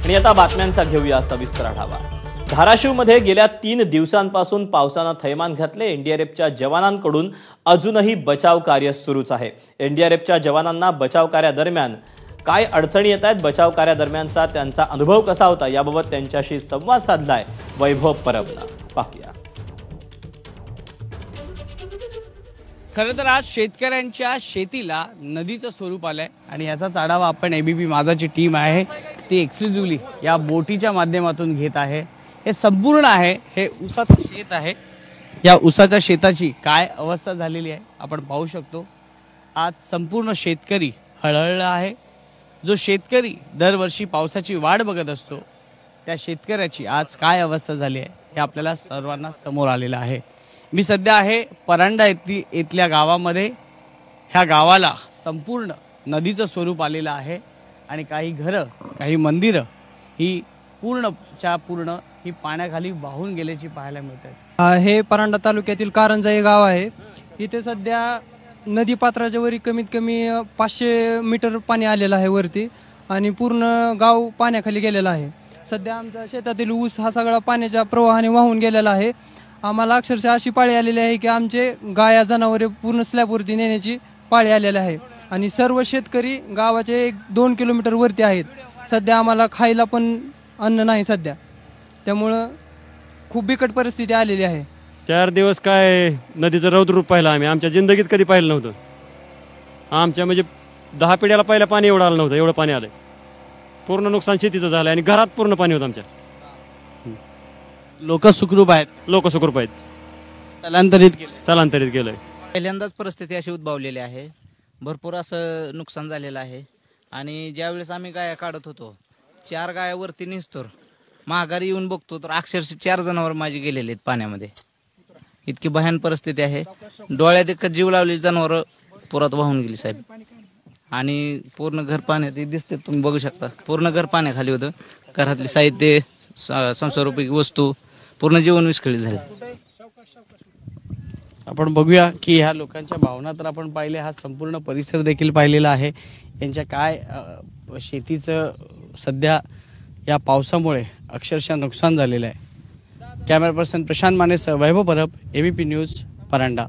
आणि आता बातम्यांचा घेऊया सविस्तर आढावा। धाराशिवमध्ये गेल्या 3 दिवसांपासून पावसानं थैमान घातले। एनडीआरएफच्या जवानांकडून अजूनही बचाव कार्य सुरूच आहे। एनडीआरएफच्या जवानांना बचाव कार्यादरम्यान काय अडचणी येत आहेत, बचाव कार्यादरम्यानचा त्यांचा अनुभव कसा होता, याबाबत त्यांच्याशी संवाद साधलाय वैभव परबनं। पाहूया। खरं तर आज शेतकऱ्यांच्या शेतीला नदीचं स्वरूप आलंय आणि याचाच आढावा आपण एबीपी माझाची टीम आहे ती एक्सक्लुझिव्हली या बोटीच्या माध्यमातून घेत आहे। हे संपूर्ण आहे, हे ऊसाचं शेत आहे। या ऊसाच्या शेताची काय अवस्था झालेली आहे आपण पाहू शकतो। आज संपूर्ण शेतकरी हळहळला आहे। जो शेतकरी दरवर्षी पावसाची वाट बघत असतो त्या शेतकऱ्याची आज काय अवस्था झाली आहे हे आपल्याला सर्वांना समोर आलेलं आहे। मी सध्या आहे परांडा इथल्या गावामध्ये। ह्या गावाला संपूर्ण नदीचं स्वरूप आलेलं आहे आणि काही घरं, काही मंदिरं ही पूर्णच्या पूर्ण ही पाण्याखाली वाहून गेल्याची पाहायला मिळतात। हे परांडा तालुक्यातील कारंजा हे गाव आहे। इथे सध्या नदी पात्राच्या वरी कमीत कमी 500 मीटर पाणी आलेलं आहे वरती आणि पूर्ण गाव पाण्याखाली गेलेला आहे। सध्या आमच्या शेतातील ऊस हा सगळा पाण्याच्या प्रवाहाने वाहून गेलेला आहे। आम्हाला अक्षरशः अशी पाळी आलेली आहे की आमचे गाया जनावरे पूर्ण स्लॅबवरती नेण्याची पाळी आलेली आहे आणि सर्व शेतकरी गावाचे 1-2 किलोमीटर वरती आहेत। सध्या आम्हाला खायला पण अन्न नाही सध्या, त्यामुळं खूप बिकट परिस्थिती आलेली आहे। 4 दिवस काय नदीचं रौद्र पाहिलं आम्ही आमच्या जिंदगीत कधी पाहिलं नव्हतं। आमच्या म्हणजे 10 पिढ्याला पहिलं पाणी एवढं आलं नव्हतं, एवढं पाणी आलंय। पूर्ण नुकसान शेतीचं झालंय आणि घरात पूर्ण पाणी होतं आमच्या। लोक सुखरूप आहेत, लोक सुखरूप आहेत, स्थलांतरित केलंय। पहिल्यांदाच परिस्थिती अशी उद्भवलेली आहे। भरपूर असं नुकसान झालेलं आहे आणि ज्यावेळेस आम्ही गाया काढत होतो 4 गायावरती निसतोर माघारी येऊन बघतो तर अक्षरशः 4 जनावर माझी गेलेले आहेत पाण्यामध्ये। इतकी भयान परिस्थिती आहे। डोळ्यात एक जीव लावलेली जनावर पुरात वाहून गेली साहेब आणि पूर्ण घर पाण्यात दिसते, तुम्ही बघू शकता पूर्ण घर पाण्याखाली होतं। घरातले साहित्य, संसारोपयोगी वस्तू, पूर्ण जीवन विस्कळीत झाले। आपण बघूया की ह्या लोकांच्या भावना तर आपण पाहिले, हा संपूर्ण परिसर देखील पाहिलेला आहे। यांच्या काय शेतीचं सध्या या पावसामुळे अक्षरशः नुकसान झालेलं आहे। कॅमेरा पर्सन प्रशांत मानेसह वैभव परब, एबीपी न्यूज, परांडा।